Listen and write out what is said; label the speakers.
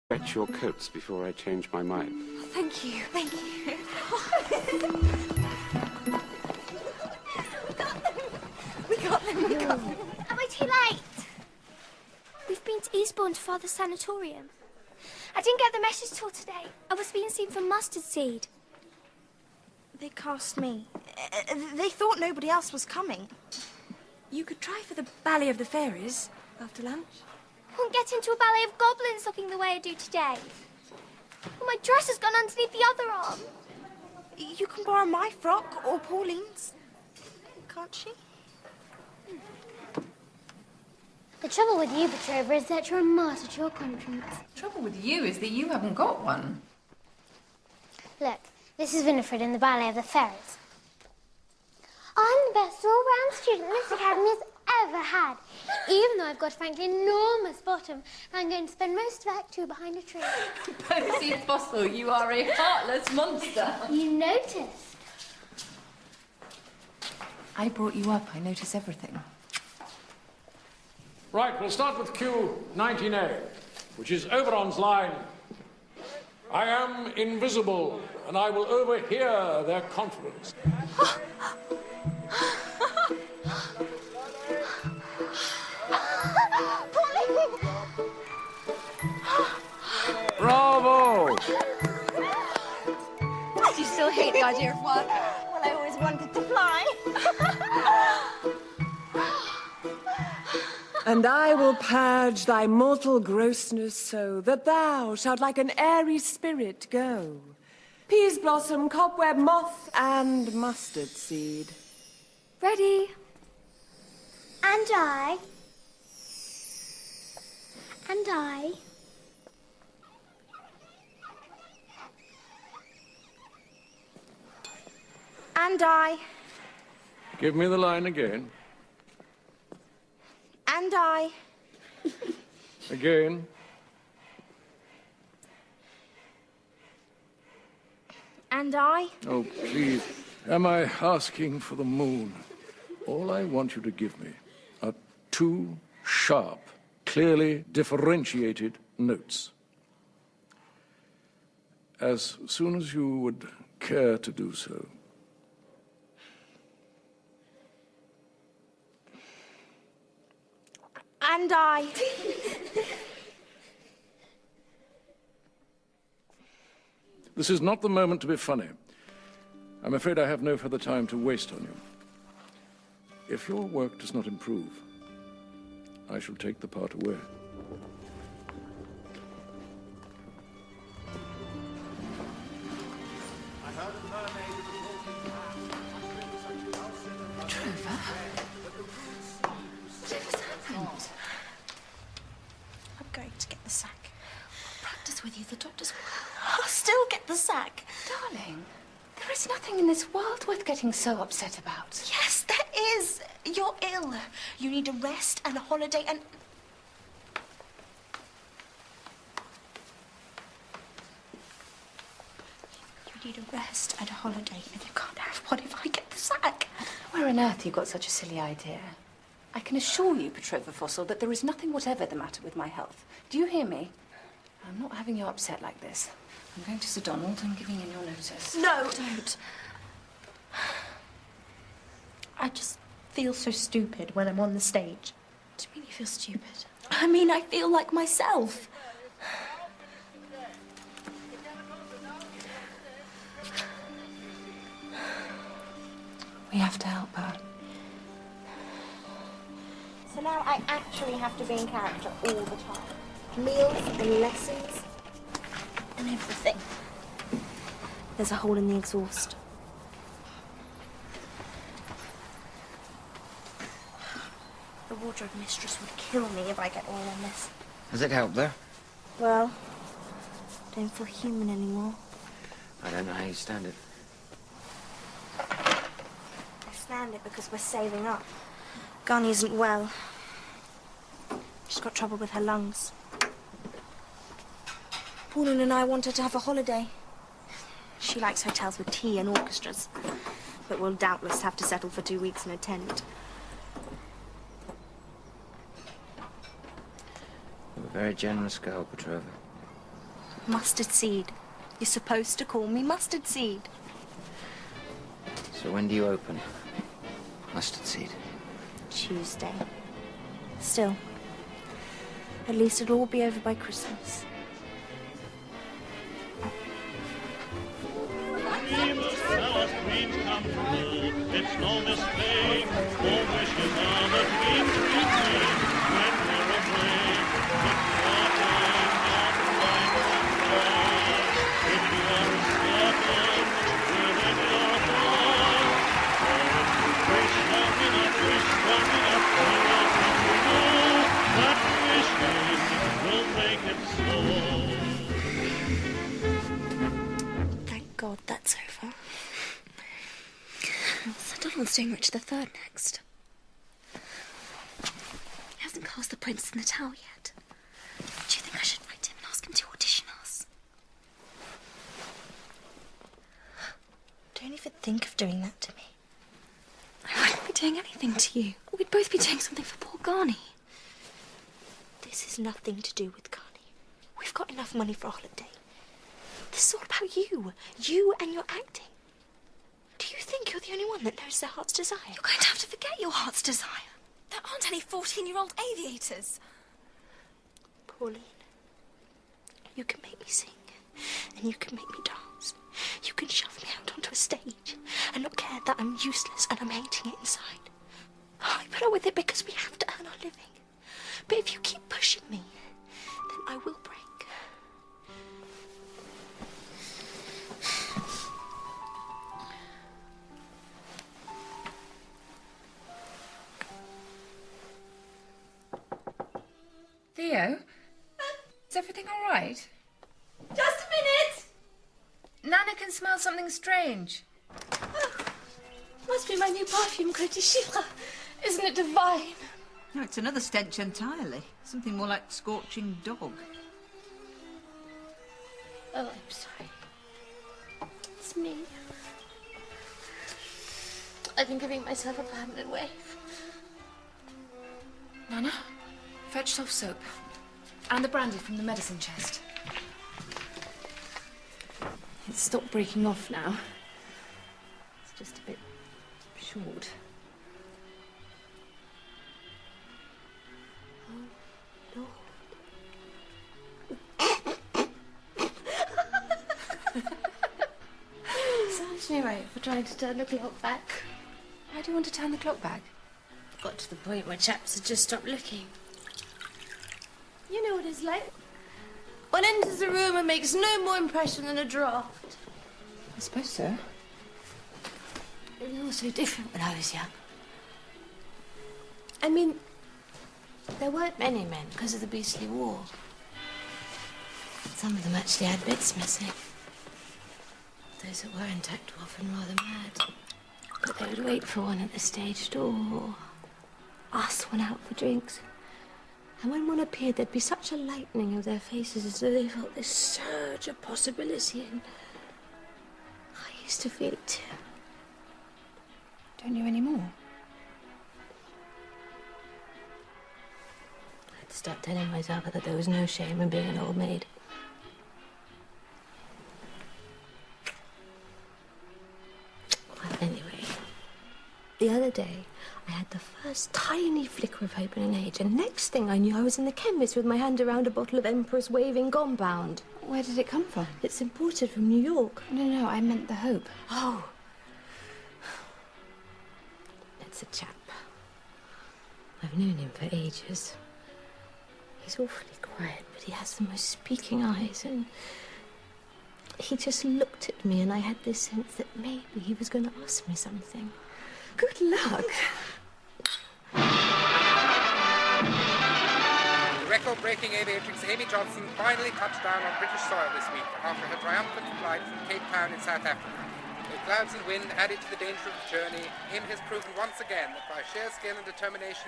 Speaker 1: Fetch your coats before I change my mind.
Speaker 2: Oh, thank you, thank you. We got them.
Speaker 3: Am I too late? We've been to Eastbourne to Father's sanatorium. I didn't get the message till today. I was being seen from Mustard Seed.
Speaker 2: They cast me. They thought nobody else was coming. You could try for the Ballet of the Fairies after lunch.
Speaker 3: I won't get into a ballet of goblins looking the way I do today. Well, my dress has gone underneath the other arm.
Speaker 2: You can borrow my frock or Pauline's. Can't she?
Speaker 3: The trouble with you, Petrova, is that you're a martyr to your conscience.
Speaker 4: The trouble with you is that you haven't got one.
Speaker 3: Look, this is Winifred in the Ballet of the Fairies. I'm the best all-round student this academy has ever had. Even though I've got a frankly enormous bottom, I'm going to spend most of Act 2 behind a tree.
Speaker 4: Posy Fossil, you are a heartless monster.
Speaker 3: You noticed.
Speaker 4: I brought you up. I notice everything.
Speaker 5: Right, we'll start with cue 19A, which is Oberon's line. I am invisible, and I will overhear their conference.
Speaker 1: Bravo!
Speaker 2: Do you still hate the idea of work? Well, I always wanted to fly.
Speaker 6: And I will purge thy mortal grossness so that thou shalt like an airy spirit go. Peas blossom, cobweb moth, and mustard seed.
Speaker 3: Ready? And I. And I.
Speaker 2: And I.
Speaker 5: Give me the line again.
Speaker 2: And I.
Speaker 5: Again.
Speaker 2: And I.
Speaker 5: Oh, please. Am I asking for the moon? All I want you to give me are two sharp, clearly differentiated notes. As soon as you would care to do so.
Speaker 2: And I.
Speaker 5: This is not the moment to be funny. I'm afraid I have no further time to waste on you. If your work does not improve, I shall take the part away.
Speaker 4: Trevor? Whatever's happened?
Speaker 2: I'm going to get the sack.
Speaker 4: Practice with you, the doctors will.
Speaker 2: I'll still get the sack.
Speaker 4: Darling, there is nothing in this world worth getting so upset about.
Speaker 2: Yes, there is. You're ill. You need a rest and a holiday and... You need a rest and a holiday, and you can't have one if I get the sack.
Speaker 4: Where on earth you got such a silly idea? I can assure you, Petrova Fossil, that there is nothing whatever the matter with my health. Do you hear me? I'm not having you upset like this. I'm going to Sir Donald and giving in your notice.
Speaker 2: No, don't. I just feel so stupid when I'm on the stage.
Speaker 4: What do you mean you feel stupid?
Speaker 2: I mean, I feel like myself.
Speaker 4: We have to help her.
Speaker 2: So now I actually have to be in character all the time. Meals and lessons and everything. There's a hole in the exhaust. The wardrobe mistress would kill me if I get all on this.
Speaker 7: Has it helped there?
Speaker 2: Well, I don't feel human anymore.
Speaker 7: I don't know how you stand it.
Speaker 2: I stand it because we're saving up. Garni isn't well. She's got trouble with her lungs. Pauline and I wanted to have a holiday. She likes hotels with tea and orchestras, but we'll doubtless have to settle for 2 weeks in a tent.
Speaker 7: You're a very generous girl, Petrova.
Speaker 2: Mustard seed. You're supposed to call me mustard seed.
Speaker 7: So when do you open? Mustard seed.
Speaker 2: Tuesday. Still, at least it'll all be over by Christmas.
Speaker 8: Dreams come true. It's no mistake. All wishes are the dreams we dream when we're afraid. It's nothing, not right or wrong. If you are certain within your heart, or if you wish long enough, you will know that wishing will make it so.
Speaker 2: Thank God that's over. Donald's doing Richard III next. He hasn't cast the Prince in the Tower yet. Do you think I should write him and ask him to audition us? Don't even think of doing that to me. I wouldn't be doing anything to you. We'd both be doing something for poor Garni. This is nothing to do with Garni. We've got enough money for a holiday. This is all about you. You and your acting. Do you think you're the only one that knows their heart's desire? You're going to have to forget your heart's desire. There aren't any 14-year-old aviators. Pauline, you can make me sing, and you can make me dance. You can shove me out onto a stage and not care that I'm useless and I'm hating it inside. I put up with it because we have to earn our living. But if you keep pushing me, then I will break.
Speaker 4: Theo? Is everything all right?
Speaker 2: Just a minute!
Speaker 4: Nana can smell something strange.
Speaker 2: Oh, must be my new perfume, Côte de Chypre. Isn't it divine?
Speaker 9: No, it's another stench entirely. Something more like scorching dog.
Speaker 2: Oh, I'm sorry. It's me. I've been giving myself a permanent wave.
Speaker 4: Nana, fetch soft soap. And the brandy from the medicine chest. It's stopped breaking off now. It's just a bit short.
Speaker 2: Oh, Serves me right for trying to turn the clock back.
Speaker 4: Why do you want to turn the clock back?
Speaker 2: Got to the point where chaps had just stopped looking. You know what it's like. One enters the room and makes no more impression than a draft.
Speaker 4: I suppose so.
Speaker 2: It was all so different when I was young. I mean, there weren't many men because of the beastly war. Some of them actually had bits missing. Those that weren't acted often rather mad. But they would wait for one at the stage door or ask one out for drinks. And when one appeared, there'd be such a lightening of their faces as though they felt this surge of possibility, and I used to feel it too.
Speaker 4: Don't you anymore?
Speaker 2: I had to start telling myself that there was no shame in being an old maid. Well, anyway, the other day, I had the first tiny flicker of hope in an age, and next thing I knew, I was in the chemist with my hand around a bottle of Empress Waving Compound.
Speaker 4: Where did it come from?
Speaker 2: It's imported from New York.
Speaker 4: No, I meant the hope.
Speaker 2: Oh. It's a chap. I've known him for ages. He's awfully quiet, but he has the most speaking eyes, and he just looked at me, and I had this sense that maybe he was going to ask me something. Good luck.
Speaker 10: Record-breaking aviatrix Amy Johnson finally touched down on British soil this week after her triumphant flight from Cape Town in South Africa. With clouds and wind added to the danger of the journey, Amy has proven once again that by sheer skill and determination,